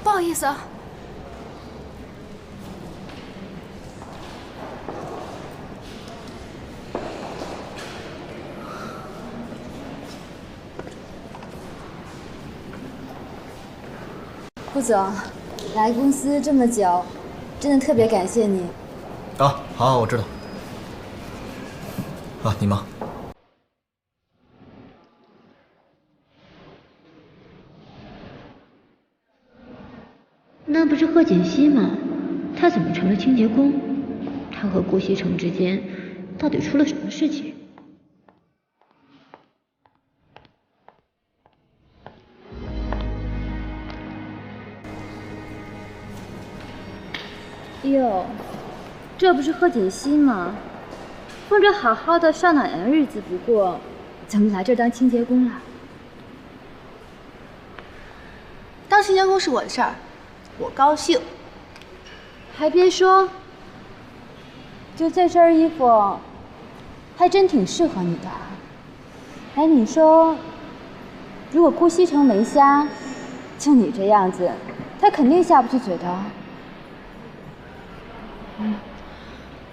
不好意思啊。顾总，来公司这么久，真的特别感谢你。啊，好，我知道。啊，你忙。那不是贺锦熙吗？他怎么成了清洁工？他和顾西城之间到底出了什么事情？哟，这不是贺锦熙吗？混着好好的上哪样日子不过，怎么来这儿当清洁工了？当清洁工是我的事儿，我高兴。还别说，就这身衣服，还真挺适合你的。哎，你说，如果顾西城没瞎，就你这样子，他肯定下不去嘴的。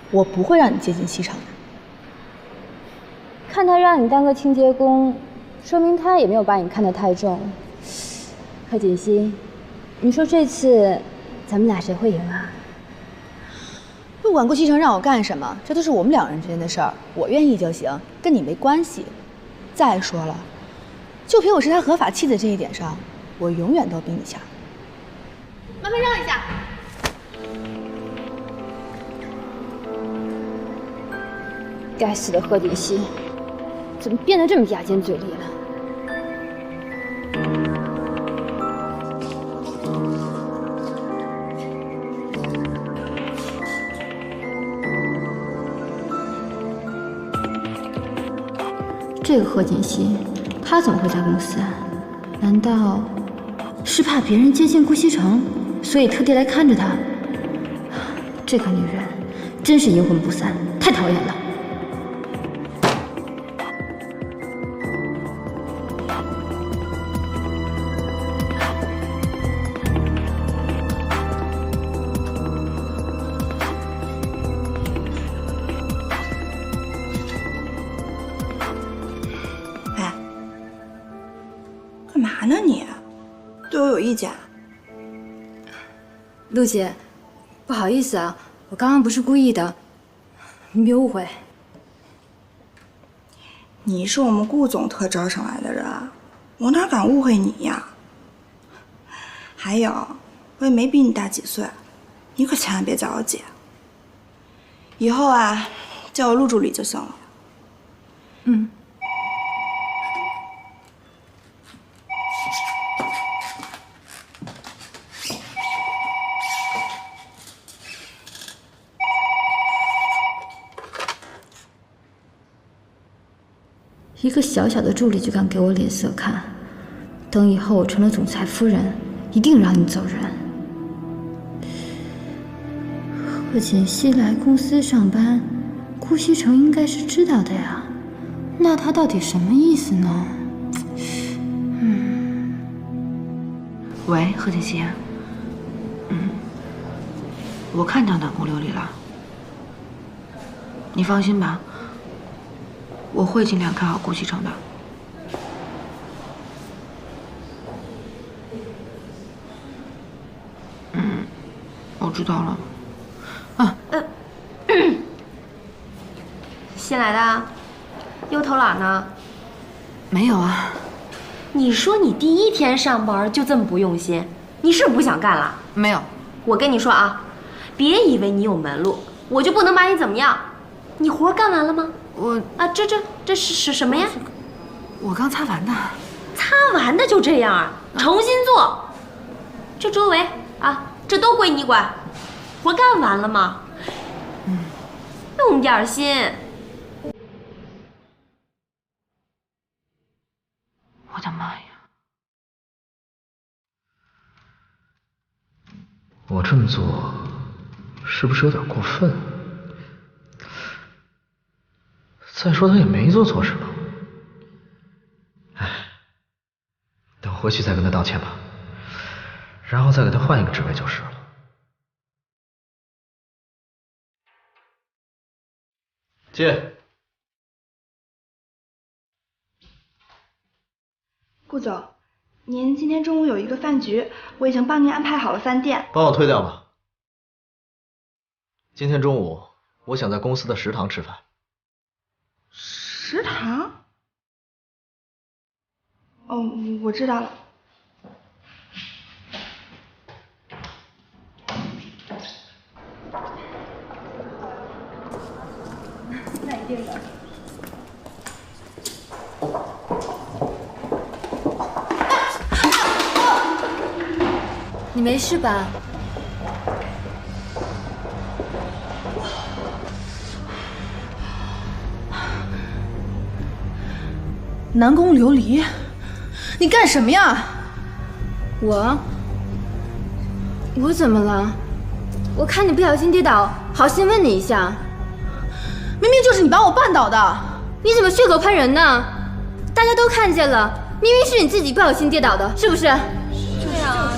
我不会让你接近西城的。看他让你当个清洁工，说明他也没有把你看得太重。贺锦熙，你说这次咱们俩谁会赢啊？不管顾西城让我干什么，这都是我们两人之间的事儿，我愿意就行，跟你没关系。再说了，就凭我是他合法妻子这一点上，我永远都比你强。麻烦让一下。该死的贺锦熙，怎么变得这么牙尖嘴利了？这个贺锦熙，他怎么会在公司啊？难道是怕别人接近顾西城，所以特地来看着他？这个女人真是阴魂不散，太讨厌了。干嘛呢你？对我有意见？陆姐，不好意思啊，我刚刚不是故意的，你别误会。你是我们顾总特招上来的人，我哪敢误会你呀？还有，我也没比你大几岁，你可千万别叫我姐。以后啊，叫我陆助理就行了。嗯。一个小小的助理就敢给我脸色看，等以后我成了总裁夫人，一定让你走人。贺锦熙来公司上班，顾西城应该是知道的呀，那他到底什么意思呢？喂，贺锦熙。我看到暖宫琉璃了，你放心吧，我会尽量看好顾西城的。我知道了。新来的，又偷懒呢？没有啊。你说你第一天上班就这么不用心，你是不想干了？没有。我跟你说啊，别以为你有门路，我就不能把你怎么样。你活干完了吗？这是什么呀？我刚擦完的。擦完的就这样啊？重新做。这周围啊，这都归你管。活干完了吗？用点心。我的妈呀！我这么做是不是有点过分？再说他也没做错什么。哎，等回去再跟他道歉吧，然后再给他换一个职位就是了。进。顾总，您今天中午有一个饭局，我已经帮您安排好了饭店。帮我推掉吧。今天中午我想在公司的食堂吃饭。食堂？哦，我知道了。那一定的。你没事吧？南宫琉璃，你干什么呀？我怎么了？我看你不小心跌倒，好心问你一下。明明就是你把我绊倒的。你怎么血口喷人呢？大家都看见了，明明是你自己不小心跌倒的，是不是？对啊。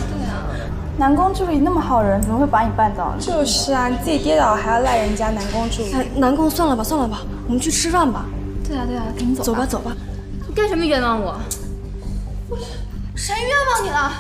南宫助理那么好人，怎么会把你绊倒呢？就是啊，你自己跌倒还要赖人家南宫助理。南宫，算了吧，我们去吃饭吧。对啊，赶紧走吧。走吧。你干什么冤枉我？谁冤枉你了？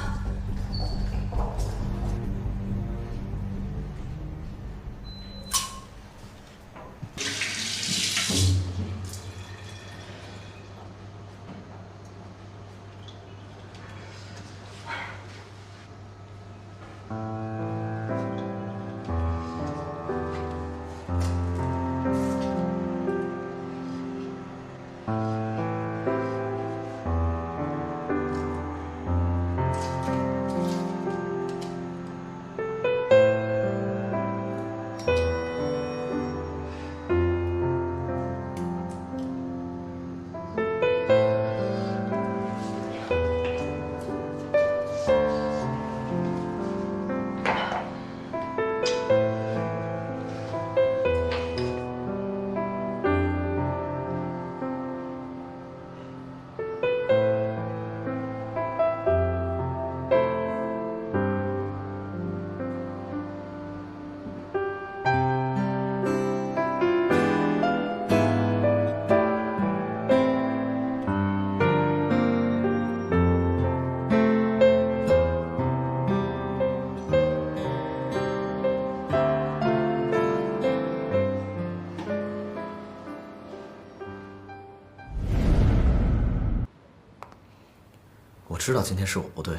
我知道今天是我不对，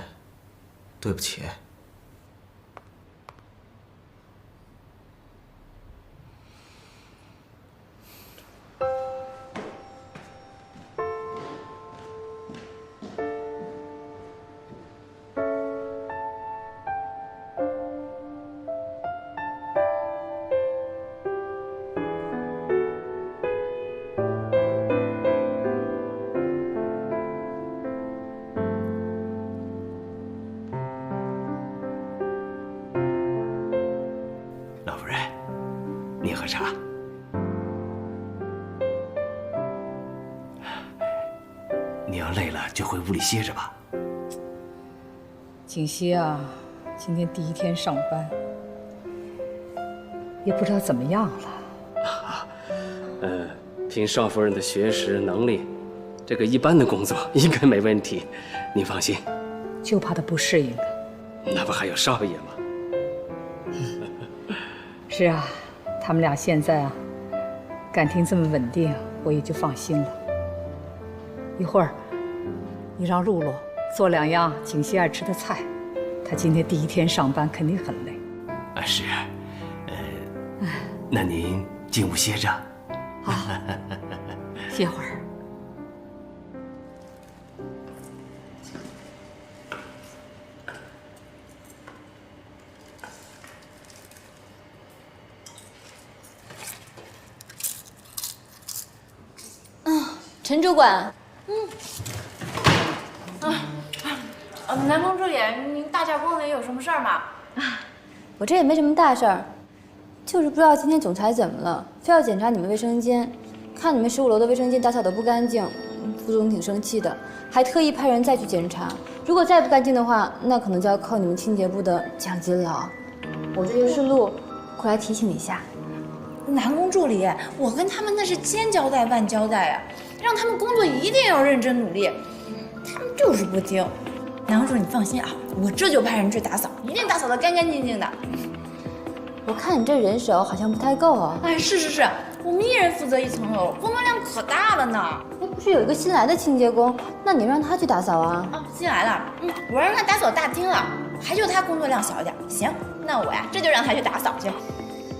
对不起。老夫人，您喝茶。你要累了就回屋里歇着吧。景熙啊，今天第一天上班，也不知道怎么样了。凭少夫人的学识能力，这个一般的工作应该没问题。您放心。就怕他不适应了。那不还有少爷吗？是啊，他们俩现在啊，感情这么稳定，我也就放心了。一会儿，你让露露做2样景熙爱吃的菜，她今天第一天上班，肯定很累。是，那您进屋歇着。好，歇会儿。陈主管，南宫助理，您大驾光临，有什么事儿吗？我这也没什么大事儿，就是不知道今天总裁怎么了，非要检查你们卫生间，看你们15楼的卫生间打扫的不干净，副总挺生气的，还特意派人再去检查，如果再不干净的话，那可能就要扣你们清洁部的奖金了。我这就顺路过来提醒你一下。南宫助理，我跟他们那是千交代万交代呀，让他们工作一定要认真努力，他们就是不听。南宫助理，你放心啊，我这就派人去打扫，一定打扫得干干净净的。我看你这人手好像不太够啊。哎，是，我们一人负责1层楼，工作量可大了呢。那不是有一个新来的清洁工，那你让他去打扫啊？哦，新来了，我让他打扫大厅了，还就他工作量小一点。行，那我呀这就让他去打扫去。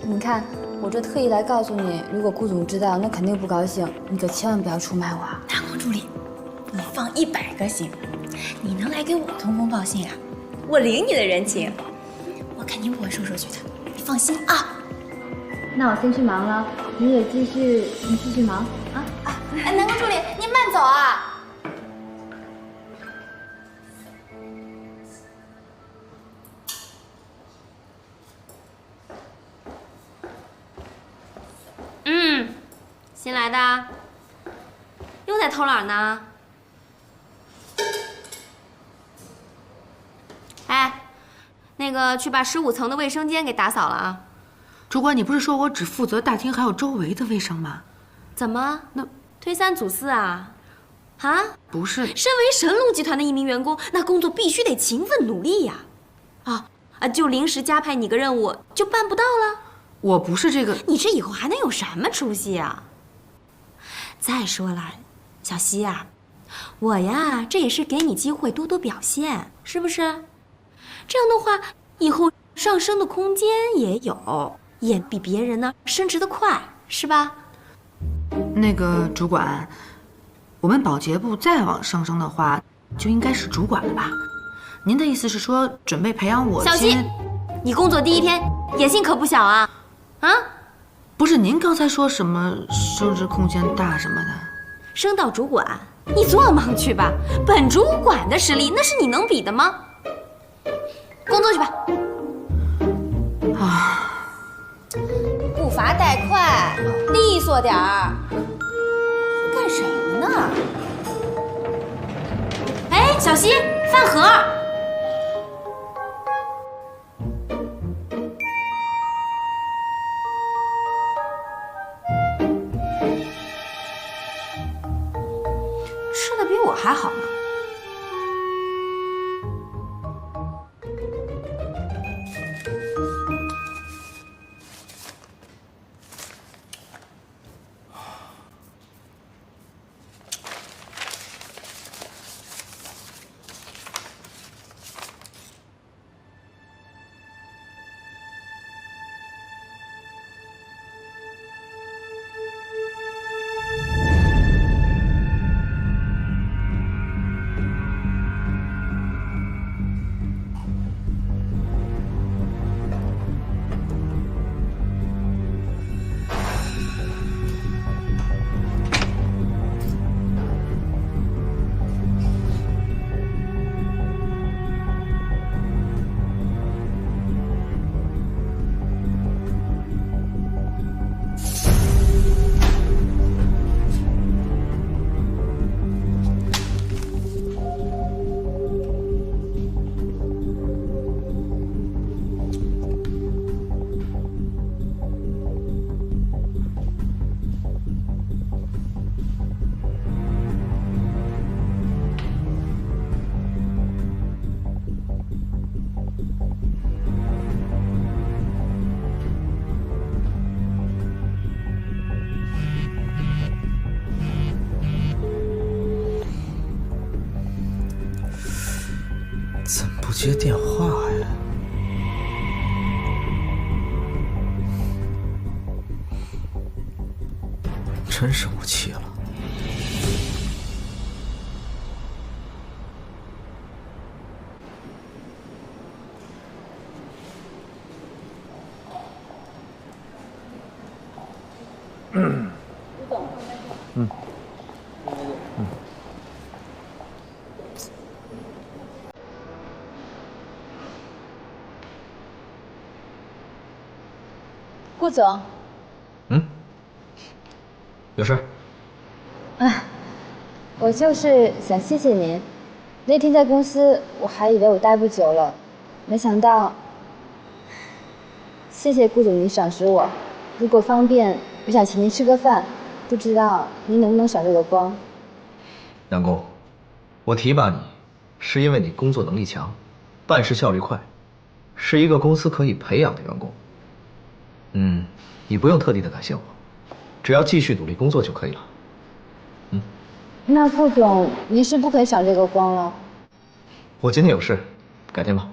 你看，我这特意来告诉你，如果顾总知道，那肯定不高兴，你可千万不要出卖我啊。南宫助理，你放100个心，你能来给我通风报信啊，我领你的人情，我肯定不会说出去的，你放心啊。那我先去忙了，你也继续忙啊。哎，南宫助理，您慢走啊。新来的，又在偷懒呢。哎，那个去把15层的卫生间给打扫了啊。主管，你不是说我只负责大厅还有周围的卫生吗？怎么？那推3阻4啊？啊？不是，身为神龙集团的一名员工，那工作必须得勤奋努力呀。就临时加派你个任务就办不到了。我不是这个。你这以后还能有什么出息啊？再说了，小希啊，我呀这也是给你机会多多表现，是不是？这样的话，以后上升的空间也有，也比别人呢升职的快，是吧？那个主管，我们保洁部再往上升的话，就应该是主管了吧？您的意思是说，准备培养我？小希，你工作第1天，野心可不小啊！啊？不是，您刚才说什么升职空间大什么的？升到主管，你做梦去吧！本主管的实力，那是你能比的吗？工作去吧。啊，步伐带快，利索点儿。干什么呢？哎，小希，饭盒。吃的比我还好呢。怎么不接电话呀？真生我气了。顾总，有事？我就是想谢谢您，那天在公司，我还以为我待不久了，没想到。谢谢顾总您赏识我，如果方便，我想请您吃个饭，不知道您能不能赏这个光？杨工，我提拔你，是因为你工作能力强，办事效率快，是一个公司可以培养的员工。你不用特地的感谢我，只要继续努力工作就可以了。那顾总，您是不可以赏这个光了。我今天有事，改天吧。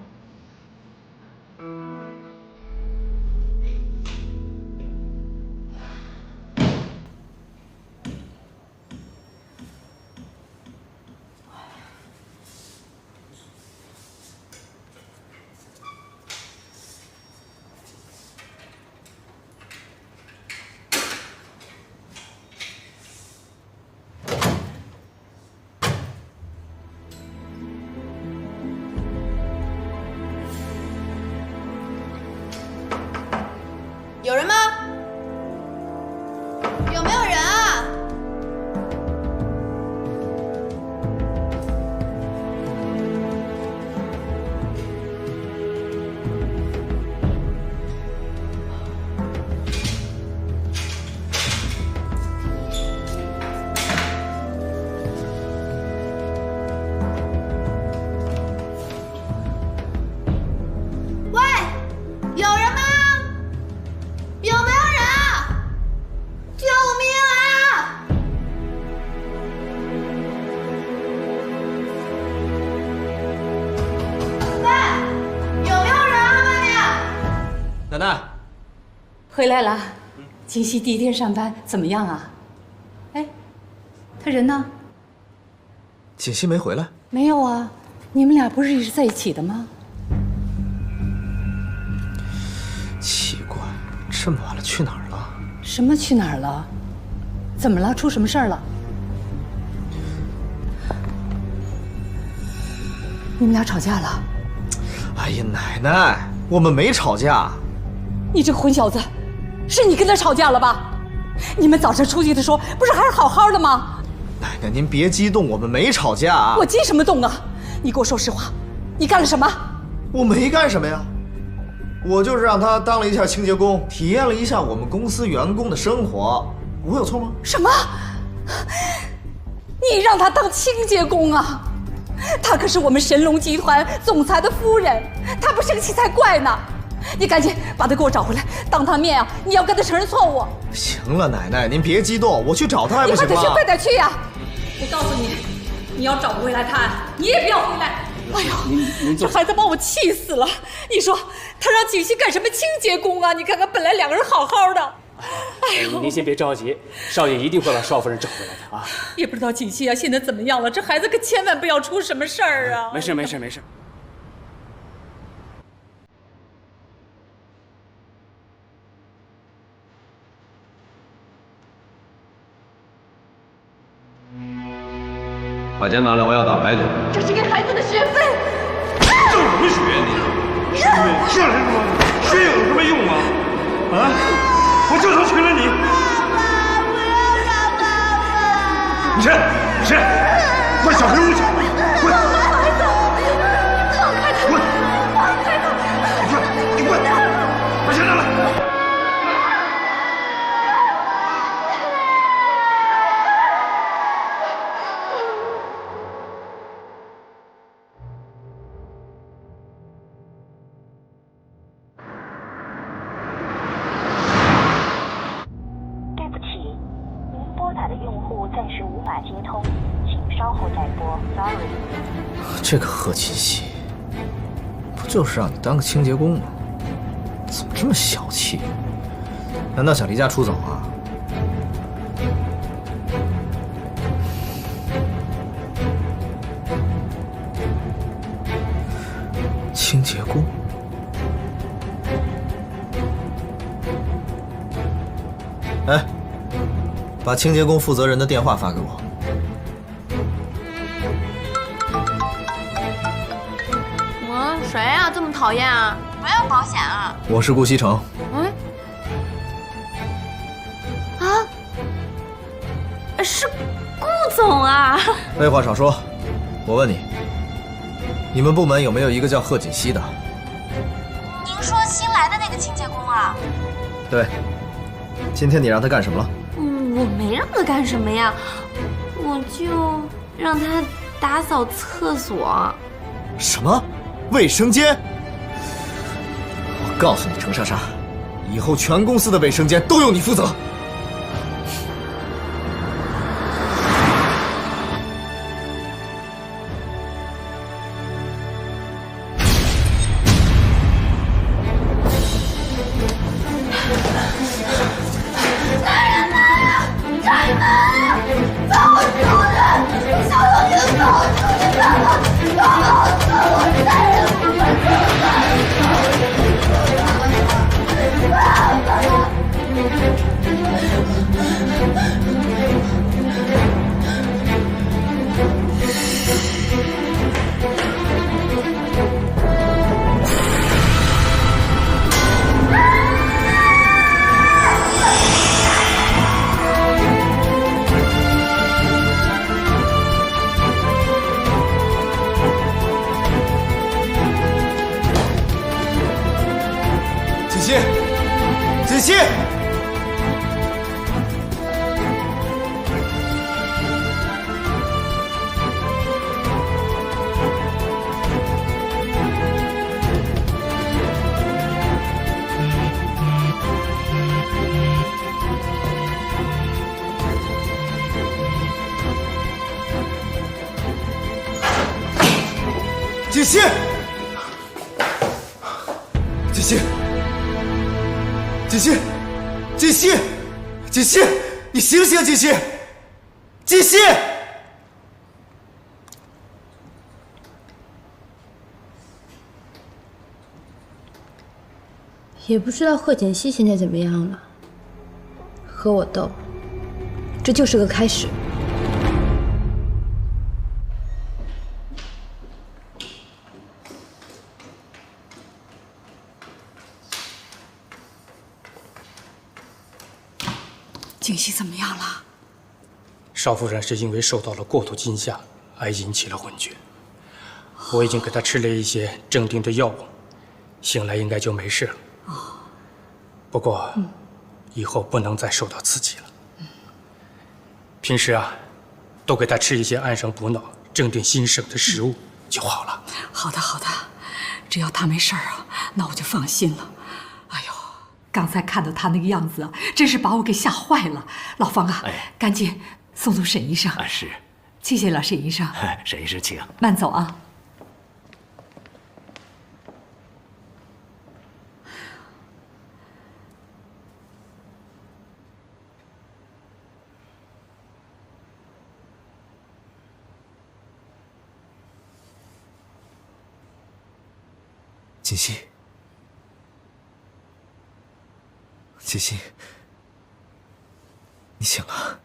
有人吗？有没有人啊？喂，有人吗？有没有人啊？救命啊！喂，有没有人啊？外面？奶奶，回来了。锦溪第一天上班怎么样啊？哎，他人呢？锦溪没回来。没有啊，你们俩不是一直在一起的吗？奇怪，这么晚了去哪儿了？什么去哪儿了？怎么了？出什么事儿了？你们俩吵架了？哎呀，奶奶，我们没吵架。你这个混小子，是你跟他吵架了吧？你们早晨出去的时候不是还是好好的吗？奶奶，您别激动，我们没吵架。我激什么动啊？你给我说实话，你干了什么？我没干什么呀，我就是让他当了一下清洁工，体验了一下我们公司员工的生活，我有错吗？什么？你让他当清洁工啊？他可是我们神龙集团总裁的夫人，他不生气才怪呢！你赶紧把他给我找回来，当他面啊，你要跟他承认错误。行了，奶奶，您别激动，我去找他还不行吗？你快点去，快点去呀！我告诉你，你要找不回来他，你也不要回来。哎呦，这孩子把我气死了！你说他让锦溪干什么清洁工啊？你看看，本来两个人好好的。哎呦，您先别着急，少爷一定会把少夫人找回来的啊！也不知道锦溪啊现在怎么样了，这孩子可千万不要出什么事儿啊！没事没事没事。把钱拿来，我要打牌去。这是给孩子的学费。挣什么学呀你？学费上来什么？学有什么用啊？啊！我这都娶了你。爸爸，不要让爸爸！你谁？你谁？快小黑屋去！滚！孩子，放开他！滚！放开他！你滚！把钱拿来！这个贺锦溪，不就是让你当个清洁工吗？怎么这么小气？难道想离家出走啊？清洁工？哎，把清洁工负责人的电话发给我。谁呀、这么讨厌啊？不要保险啊！我是顾西城。是顾总啊！废话少说，我问你，你们部门有没有一个叫贺锦熙的？您说新来的那个清洁工啊？对。今天你让他干什么了？我没让他干什么呀，我就让他打扫厕所。什么？卫生间？我告诉你，程莎莎，以后全公司的卫生间都由你负责。锦溪，锦溪，锦溪。锦溪，锦溪，锦溪，你醒醒，锦溪，锦溪！也不知道贺锦熙现在怎么样了，和我斗，这就是个开始。锦溪怎么样了？少夫人是因为受到了过度惊吓而引起了昏厥，我已经给她吃了一些镇定的药物，醒来应该就没事了。不过，以后不能再受到刺激了。平时啊，多给她吃一些安神补脑、镇定心神的食物就好了。好的，好的，只要她没事啊，那我就放心了。哎呦，刚才看到她那个样子啊，真是把我给吓坏了。老方啊，赶紧送沈医生。是，谢谢了，沈医生。沈医生请。慢走啊。锦溪，锦溪，你醒了。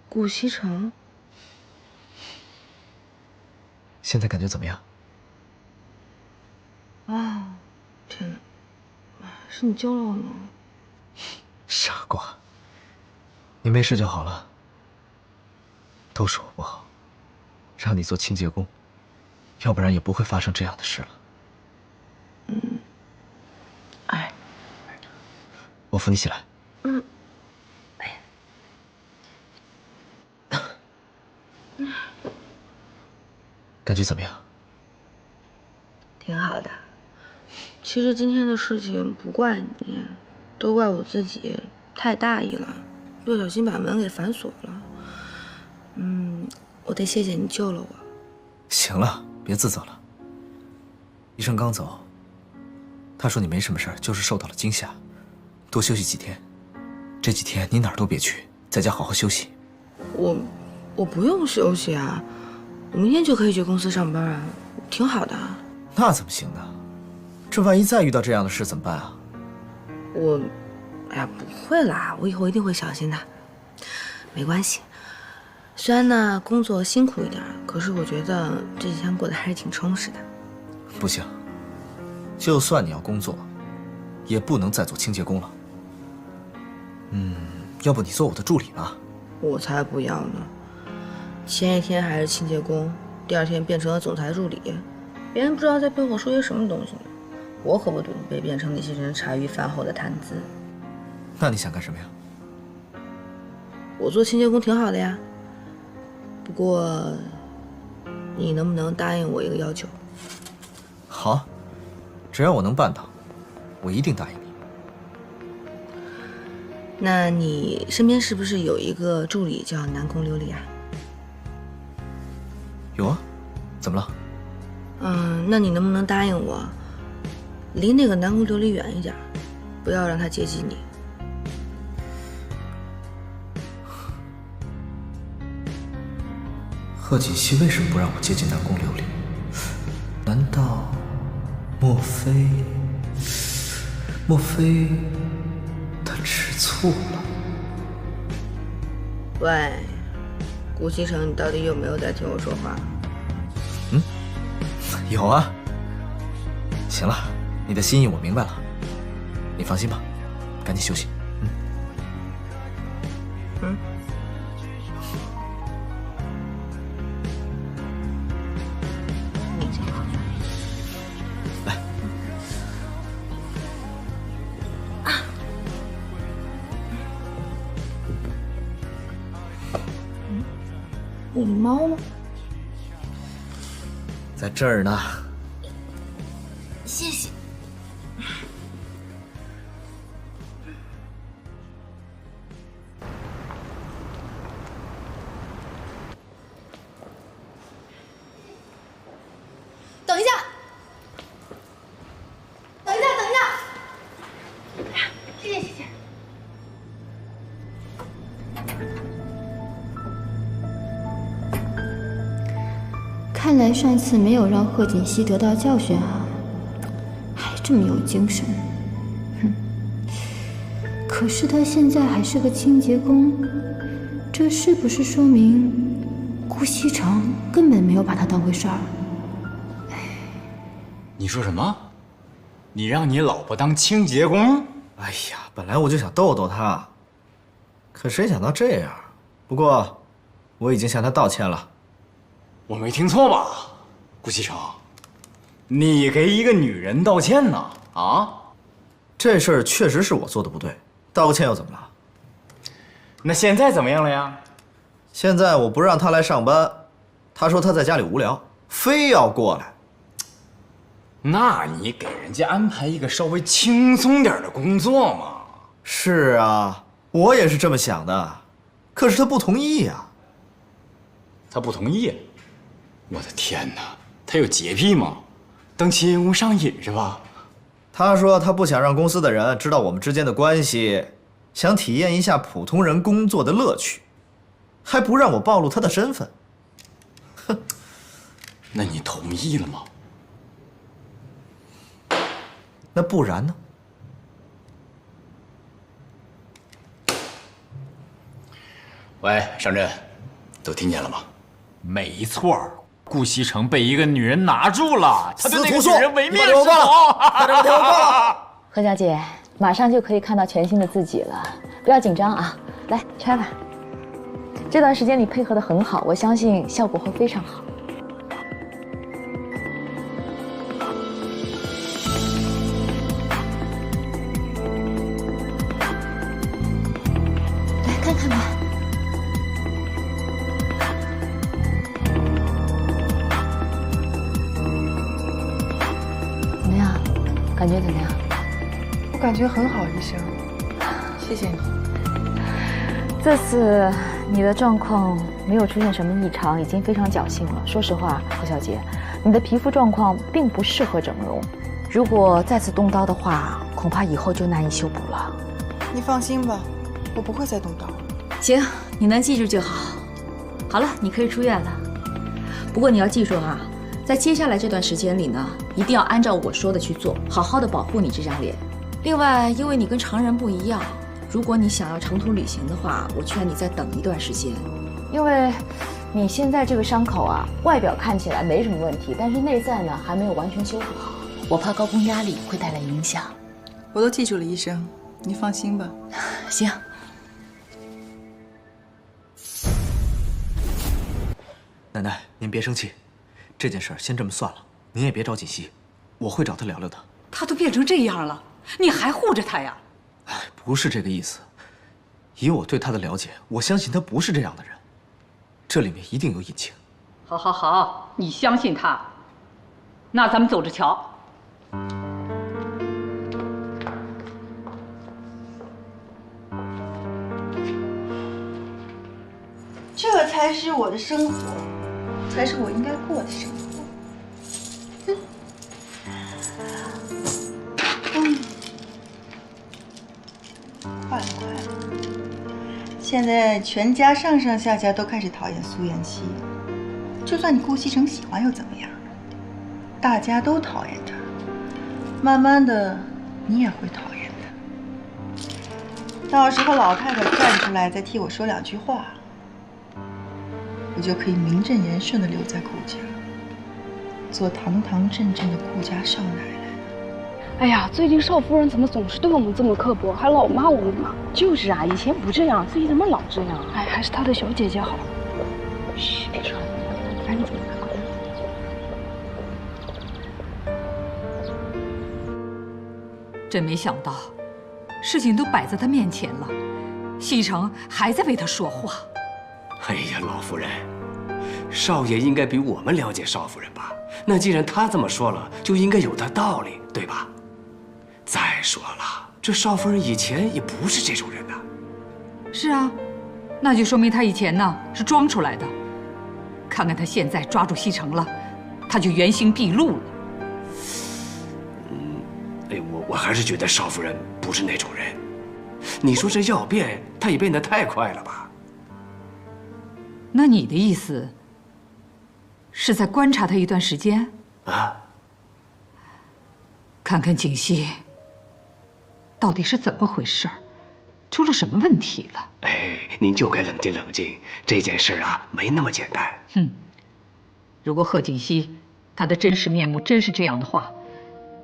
顾西城，现在感觉怎么样？啊，天哪，是你救了我吗？傻瓜，你没事就好了。都是我不好，让你做清洁工，要不然也不会发生这样的事了。哎，我扶你起来。感觉怎么样？挺好的。其实今天的事情不怪你，都怪我自己太大意了，不小心把门给反锁了。我得谢谢你救了我。行了，别自责了。医生刚走，他说你没什么事儿，就是受到了惊吓，多休息几天。这几天你哪儿都别去，在家好好休息。我不用休息啊，我明天就可以去公司上班啊，挺好的。那怎么行呢？这万一再遇到这样的事怎么办啊？哎呀，不会啦，我以后一定会小心的。没关系，虽然呢工作辛苦一点，可是我觉得这几天过得还是挺充实的。不行，就算你要工作，也不能再做清洁工了。要不你做我的助理吧？我才不要呢！前一天还是清洁工，第二天变成了总裁助理，别人不知道在背后说些什么东西呢。我可不准备变成那些人茶余饭后的谈资。那你想干什么呀？我做清洁工挺好的呀，不过你能不能答应我一个要求？好，只要我能办到，我一定答应你。那你身边是不是有一个助理叫南宫琉璃啊？有啊，怎么了？那你能不能答应我，离那个南宫琉璃远一点，不要让他接近你？贺锦熙为什么不让我接近南宫琉璃？难道，莫非他吃醋了？喂，顾西城，你到底有没有在听我说话？有啊。行了，你的心意我明白了，你放心吧，赶紧休息。我的猫呢？在这儿呢。谢谢。等一下，等一下，等一下！谢谢，谢谢。看来上次没有让贺锦熙得到教训啊，还这么有精神。哼！可是他现在还是个清洁工，这是不是说明顾西城根本没有把他当回事儿？你说什么？你让你老婆当清洁工？哎呀，本来我就想逗逗她，可谁想到这样。不过，我已经向她道歉了。我没听错吧，顾西城？你给一个女人道歉呢？啊？这事儿确实是我做的不对，道个歉又怎么了？那现在怎么样了呀？现在我不让她来上班，她说她在家里无聊，非要过来。那你给人家安排一个稍微轻松点的工作嘛。是啊，我也是这么想的，可是她不同意呀。她不同意？我的天哪，她有洁癖吗？当清洁工上瘾是吧？她说她不想让公司的人知道我们之间的关系，想体验一下普通人工作的乐趣，还不让我暴露她的身份。哼，那你同意了吗？那不然呢？喂，上阵，都听见了吗？没错，顾西城被一个女人拿住了，他对那个女人唯命是从。大家听我话。何小姐，马上就可以看到全新的自己了，不要紧张啊！来拆吧。这段时间你配合得很好，我相信效果会非常好。来看看吧。怎么样？感觉怎么样？我感觉很好，医生，谢谢你。这次你的状况没有出现什么异常，已经非常侥幸了。说实话，何小姐，你的皮肤状况并不适合整容，如果再次动刀的话，恐怕以后就难以修补了。你放心吧，我不会再动刀。行，你能记住就好。好了，你可以出院了。不过你要记住啊，在接下来这段时间里呢，一定要按照我说的去做，好好的保护你这张脸。另外，因为你跟常人不一样，如果你想要长途旅行的话，我劝你再等一段时间，因为你现在这个伤口啊，外表看起来没什么问题，但是内在呢还没有完全修复好，我怕高空压力会带来影响。我都记住了，医生，你放心吧。行。奶奶，您别生气，这件事先这么算了，您也别找锦溪，我会找他聊聊的。他都变成这样了，你还护着他呀？哎，不是这个意思。以我对他的了解，我相信他不是这样的人，这里面一定有隐情。好，好，好，你相信他，那咱们走着瞧。这才是我的生活，才是我应该过的生活。快了，快了！现在全家上上下下都开始讨厌苏妍希，就算你顾西城喜欢又怎么样？大家都讨厌他，慢慢的你也会讨厌他。到时候老太太站出来再替我说2句话，我就可以名正言顺的留在顾家，做堂堂正正的顾家少奶奶。哎呀，最近少夫人怎么总是对我们这么刻薄，还老骂我们呢？就是啊，以前不这样，最近怎么老这样？哎，还是她的小姐姐好。嘘，别说了，赶紧走。真没想到，事情都摆在他面前了，西城还在为他说话。哎呀，老夫人，少爷应该比我们了解少夫人吧？那既然他这么说了，就应该有他道理，对吧？再说了，这少夫人以前也不是这种人呐。是啊，那就说明他以前呢是装出来的。看看他现在抓住西城了，他就原形毕露了。哎，我还是觉得少夫人不是那种人。你说这要变，她也变得太快了吧？那你的意思是在观察他一段时间啊？看看景熙到底是怎么回事，出了什么问题了？哎，您就该冷静冷静，这件事啊没那么简单。如果贺锦熙他的真实面目真是这样的话，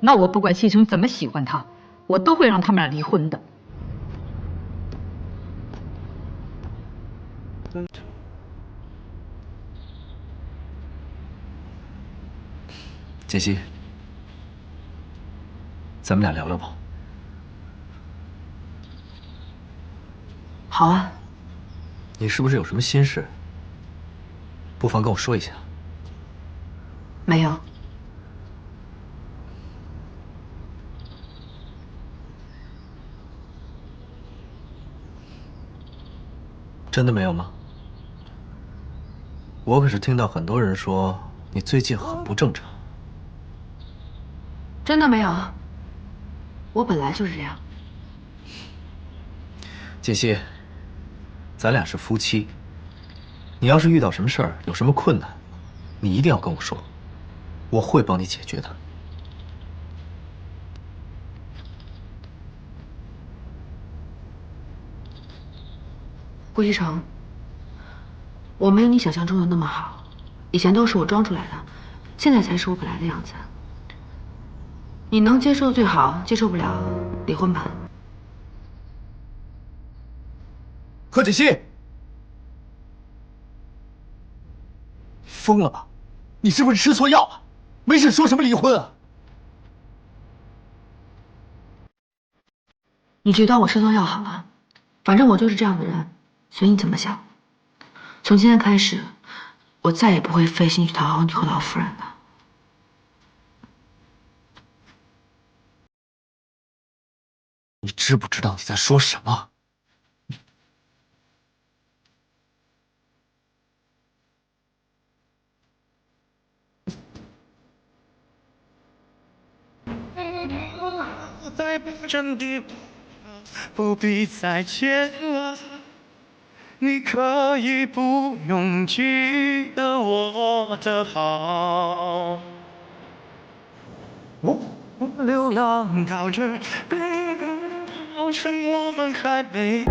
那我不管西城怎么喜欢他，我都会让他们俩离婚的。锦溪，咱们俩聊聊吧。好啊。你是不是有什么心事？不妨跟我说一下。没有。真的没有吗？我可是听到很多人说你最近很不正常。真的没有，我本来就是这样。锦溪，咱俩是夫妻，你要是遇到什么事儿，有什么困难，你一定要跟我说，我会帮你解决的。顾西城，我没有你想象中的那么好，以前都是我装出来的，现在才是我本来的样子。你能接受最好，接受不了，离婚吧。贺锦熙，疯了吧？你是不是吃错药了？没事说什么离婚啊？你就当我吃错药好了，反正我就是这样的人，随你怎么想。从今天开始，我再也不会费心去讨好你和老夫人了。你知不知道你在说什么？在真的不必再见了，你可以不用记得我的好。流浪到这，好像我们还没。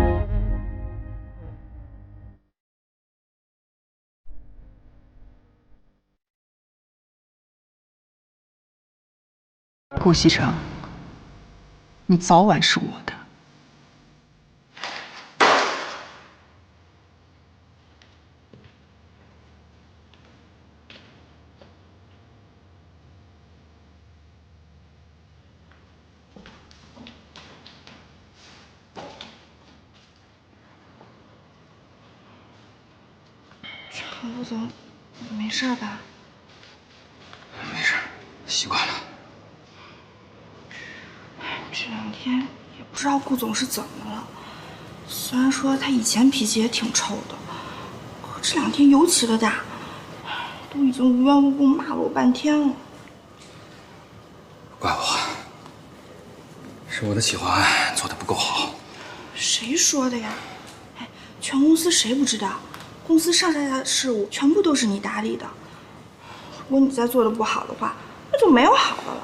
顾西城，你早晚是我的。陆总，没事吧？没事，习惯了。这2天也不知道顾总是怎么了。虽然说他以前脾气也挺臭的，可这2天尤其的大，都已经无缘无故骂了我半天了。怪我，是我的企划案做得不够好。谁说的呀？哎，全公司谁不知道？公司上下的事务全部都是你打理的。如果你再做得不好的话，那就没有好的了。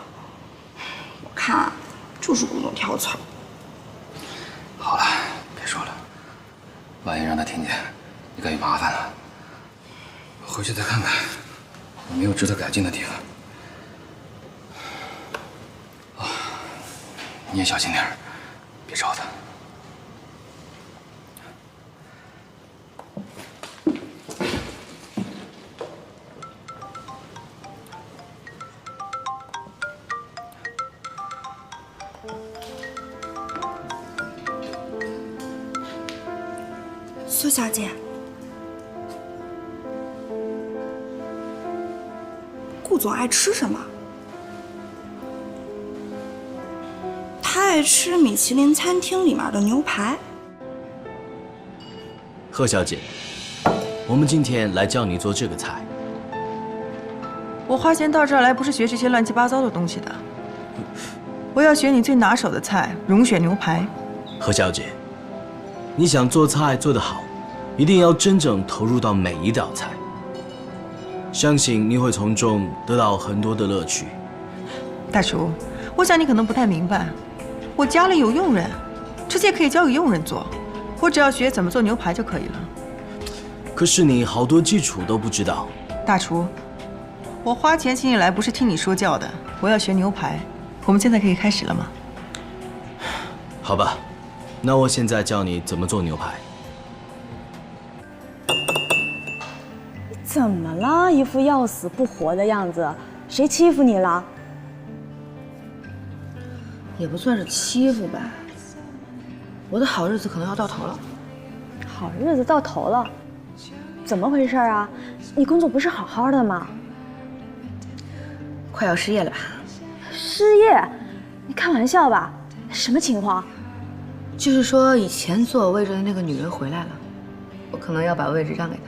我看就是顾总挑刺儿。好了，别说了，万一让他听见，你可有麻烦了。我回去再看看，有没有值得改进的地方。啊，你也小心点儿，别招他。苏小姐，顾总爱吃什么？他爱吃米其林餐厅里面的牛排。贺小姐，我们今天来教你做这个菜。我花钱到这儿来不是学这些乱七八糟的东西的，我要学你最拿手的菜——融雪牛排。贺小姐，你想做菜做得好，一定要真正投入到每一道菜，相信你会从中得到很多的乐趣。大厨，我想你可能不太明白，我家里有佣人，这些可以交给佣人做，我只要学怎么做牛排就可以了。可是你好多基础都不知道。大厨，我花钱请你来不是听你说教的，我要学牛排。我们现在可以开始了吗？好吧，那我现在教你怎么做牛排。怎么了？一副要死不活的样子，谁欺负你了？也不算是欺负吧，我的好日子可能要到头了。好日子到头了？怎么回事啊？你工作不是好好的吗？快要失业了吧？失业？你开玩笑吧？什么情况？就是说以前坐我位置的那个女人回来了，我可能要把位置让给她。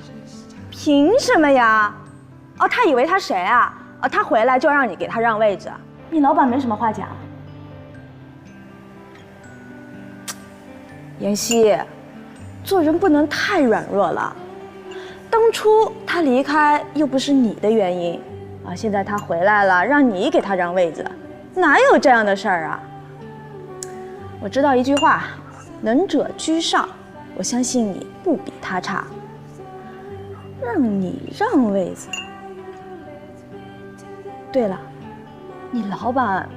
凭什么呀？哦，他以为他谁啊？哦，他回来就让你给他让位置，你老板没什么话讲。妍希，做人不能太软弱了。当初他离开又不是你的原因，啊，现在他回来了，让你给他让位置，哪有这样的事儿啊？我知道一句话，能者居上，我相信你不比他差。让你让位子。对了，你老板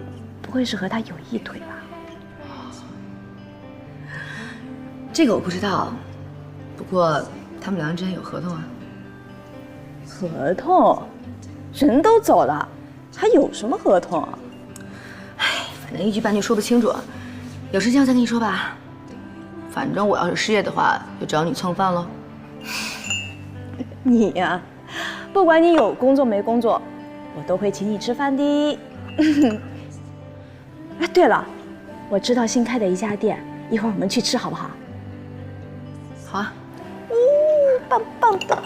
不会是和他有一腿吧？这个我不知道，不过他们两人之间有合同啊。合同？人都走了，还有什么合同啊？哎，反正一句半句说不清楚，有时间我再跟你说吧。反正我要是失业的话，就找你蹭饭喽。你呀，不管你有工作没工作，我都会请你吃饭的。哎，对了，我知道新开的一家店，一会儿我们去吃好不好？好啊。棒棒的，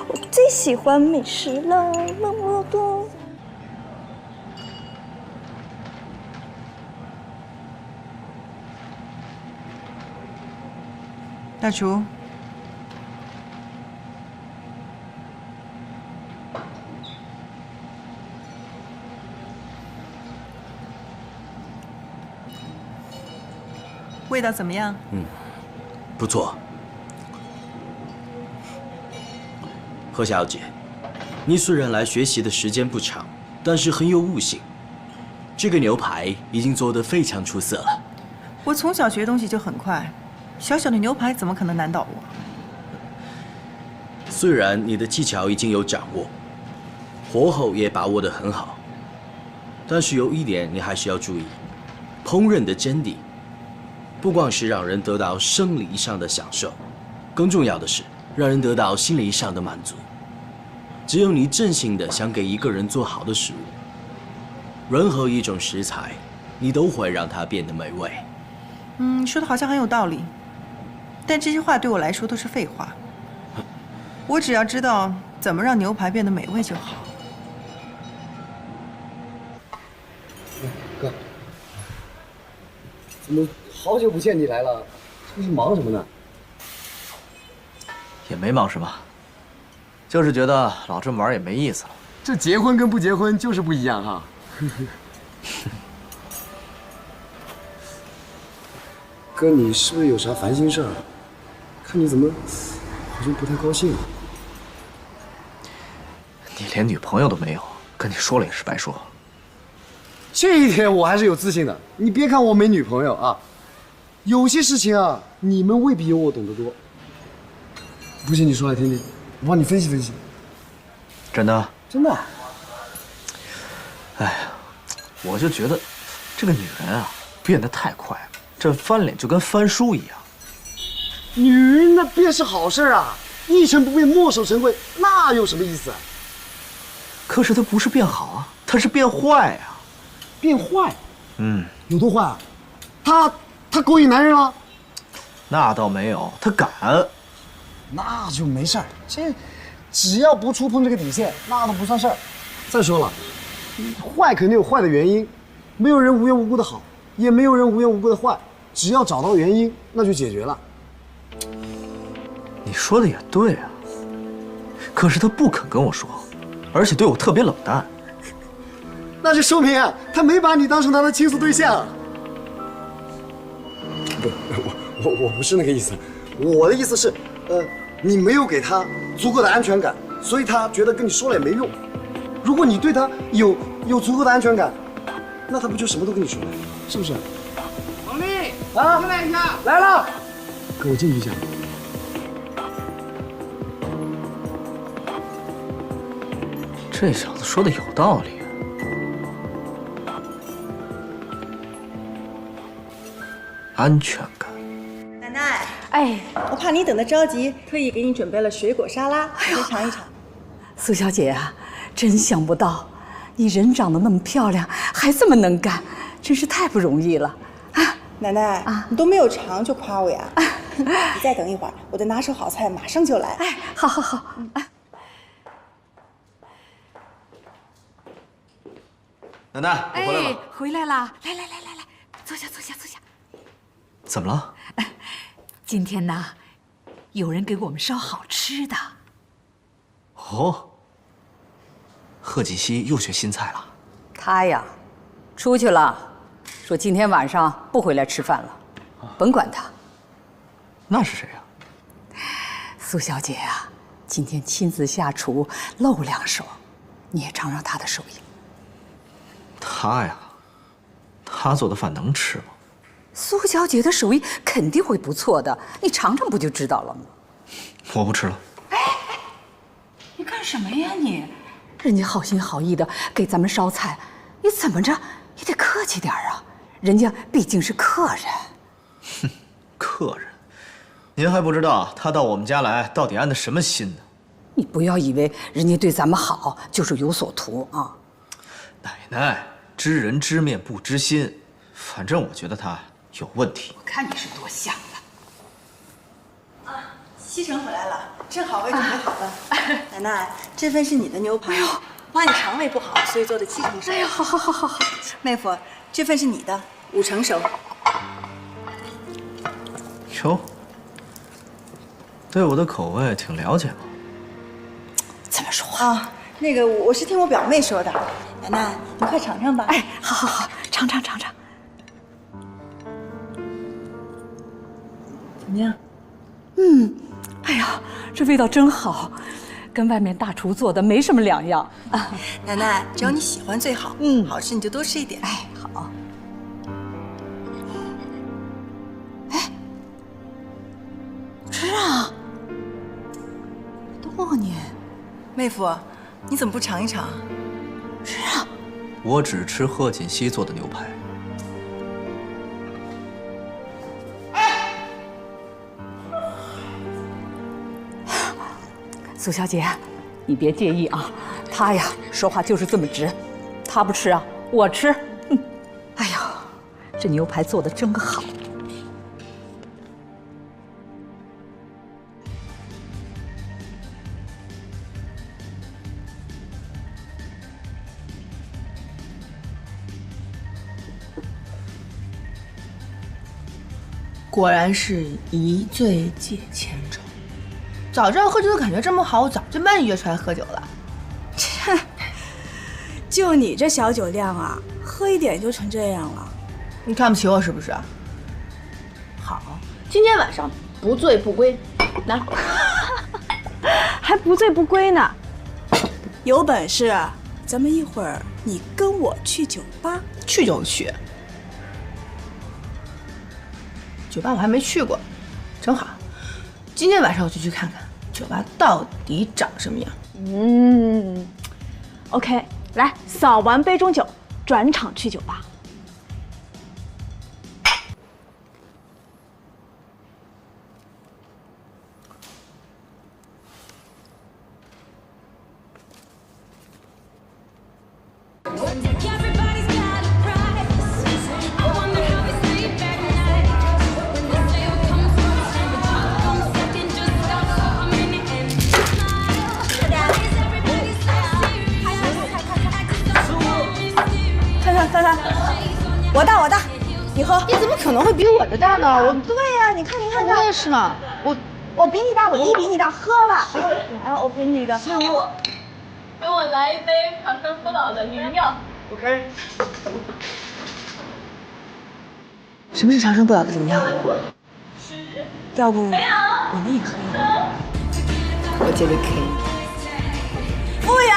我最喜欢美食了，么么哒。大厨。味道怎么样？不错。贺小姐，你虽然来学习的时间不长，但是很有悟性。这个牛排已经做得非常出色了。我从小学东西就很快，小小的牛排怎么可能难倒我？虽然你的技巧已经有掌握，火候也把握得很好，但是有一点你还是要注意，烹饪的真谛。不光是让人得到生理上的享受，更重要的是让人得到心理上的满足。只有你真心的想给一个人做好的食物，任何一种食材，你都会让它变得美味。说的好像很有道理，但这些话对我来说都是废话。我只要知道怎么让牛排变得美味就好。哥，怎么好久不见你来了？这是忙什么呢？也没忙什么，就是觉得老这么玩也没意思了。这结婚跟不结婚就是不一样哈。哥，你是不是有啥烦心事儿？看你怎么好像不太高兴。你连女朋友都没有，跟你说了也是白说。这一点我还是有自信的。你别看我没女朋友啊，有些事情啊，你们未必有我懂得多。不信你说来听听，我帮你分析分析。真的？真的。哎呀，我就觉得这个女人啊变得太快了，这翻脸就跟翻书一样。女人那便是好事啊，一成不变，墨守成规，那有什么意思啊？可是她不是变好啊，她是变坏啊。变坏？有多坏啊？她勾引男人了？那倒没有，她敢。那就没事儿，这只要不触碰这个底线，那都不算事儿。再说了，坏肯定有坏的原因，没有人无缘无故的好，也没有人无缘无故的坏，只要找到原因，那就解决了。你说的也对啊，可是他不肯跟我说，而且对我特别冷淡。那就说明啊，他没把你当成他的倾诉对象。不，我不是那个意思，我的意思是，你没有给他足够的安全感，所以他觉得跟你说了也没用。如果你对他有足够的安全感，那他不就什么都跟你说了，是不是？王丽啊，过来一下。来了，跟我进去一下。这小子说的有道理啊。安全感。奶奶，哎，我怕你等得着急，特意给你准备了水果沙拉，你先尝一尝。苏小姐啊，真想不到，你人长得那么漂亮，还这么能干，真是太不容易了。奶奶，你都没有尝就夸我呀？你再等一会儿，我的拿手好菜马上就来。哎，好好好。奶奶，我回来了。回来啦！来，坐下。怎么了？今天呢，有人给我们烧好吃的。哦，贺锦熙又学新菜了。他呀，出去了，说今天晚上不回来吃饭了，甭管他。那是谁呀？苏小姐啊，今天亲自下厨露两手，你也尝尝她的手艺。他呀，他做的饭能吃吗？苏小姐的手艺肯定会不错的，你尝尝不就知道了吗？我不吃了。你干什么呀你？人家好心好意的给咱们烧菜，你怎么着也得客气点啊！人家毕竟是客人。哼，客人，您还不知道他到我们家来到底安的什么心呢？你不要以为人家对咱们好就是有所图啊！奶奶，知人知面不知心，反正我觉得他有问题。我看你是多想了。西城回来了，正好我也准备好了。奶奶，这份是你的牛排，怕你肠胃不好，所以做的7成熟。哎呀，好。妹夫，这份是你的，5成熟。哟，对我的口味挺了解嘛。怎么说话啊？那个我是听我表妹说的。奶奶，你快尝尝吧。哎，好，尝。怎么样？哎呀，这味道真好，跟外面大厨做的没什么两样。奶奶，只要你喜欢最好。好吃你就多吃一点。哎，好。吃啊！多年，妹夫，你怎么不尝一尝？吃啊！我只吃贺锦熙做的牛排。苏小姐，你别介意啊，他呀说话就是这么直，他不吃啊，我吃。哎呀，这牛排做的真好。果然是一醉解千愁。早知道喝酒的感觉这么好，我早就把你约出来喝酒了。切，就你这小酒量啊，喝一点就成这样了。你看不起我是不是？好，今天晚上不醉不归。拿，还不醉不归呢。有本事咱们一会儿你跟我去酒吧。去就去。酒吧我还没去过，正好，今天晚上我就去看看酒吧到底长什么样。OK， 来，扫完杯中酒，转场去酒吧。我大，你喝。你怎么可能会比我的大呢？对呀，你看我也是呢。我比你大，我一比你大，喝吧。来，我比你的。给我来一杯长生不老的灵药。OK。什么是长生不老的灵药？要不我们也喝一杯？我觉得可以。服务员，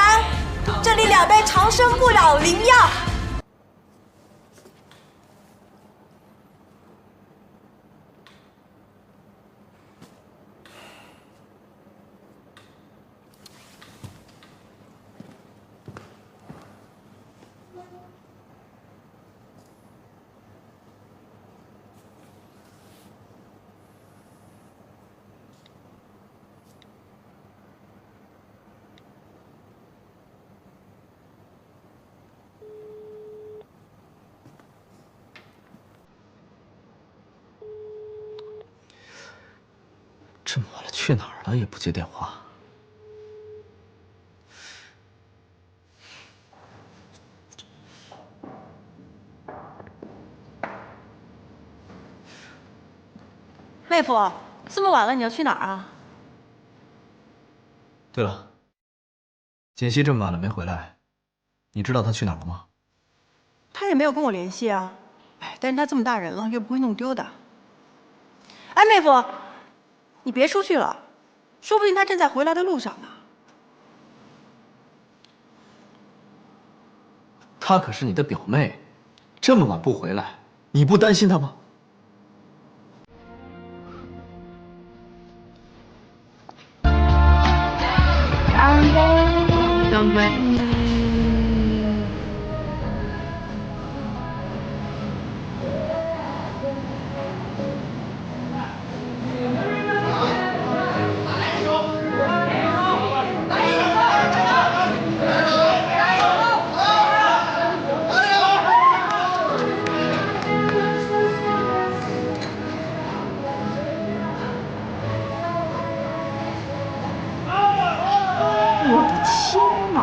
这里2杯长生不老灵药。这么晚了，去哪儿了也不接电话。妹夫，这么晚了，你要去哪儿啊？对了，锦溪这么晚了没回来，你知道她去哪儿了吗？他也没有跟我联系啊。哎，但是他这么大人了，又不会弄丢的。哎，妹夫，你别出去了，说不定他正在回来的路上呢。她可是你的表妹，这么晚不回来，你不担心她吗？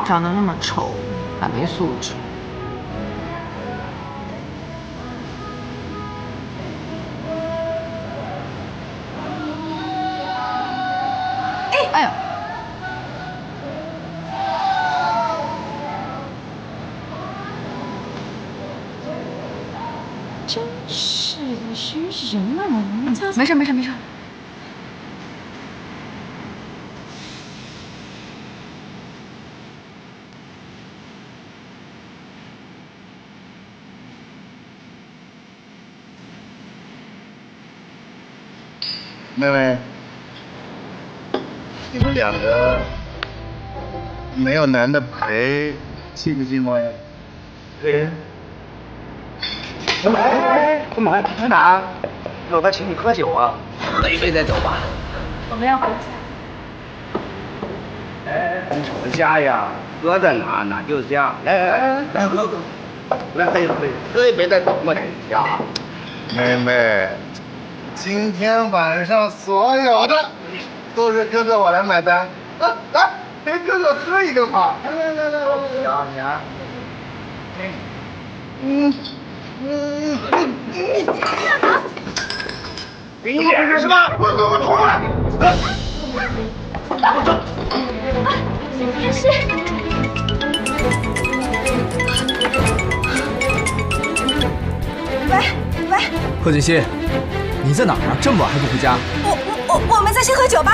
长得那么丑，还没素质。哎呀！真是的，谁是人啊？我没事没事没事。妹妹，你们2个没有男的陪，信不信吗？对。干嘛？去哪？老大请你喝酒啊，喝一杯再走吧。我们要回家。我家呀，搁在哪哪就家。来喝，来喝一杯再走过去呀。妹妹，今天晚上所有的都是哥哥我来买单。来，陪哥哥喝一个嘛。来，小娘。给你脸是吧？我冲过来！没事。喂，贺锦熙，你在哪儿啊？这么晚还不回家？我们在星河酒吧。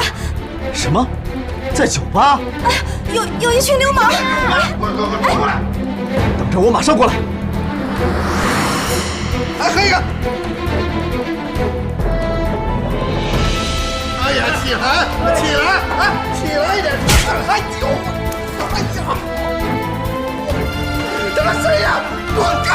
什么？在酒吧？有一群流氓！等着我，马上过来。来喝一个。哎呀，起来，起来一点！还酒！哎呀，这个谁呀？给我干！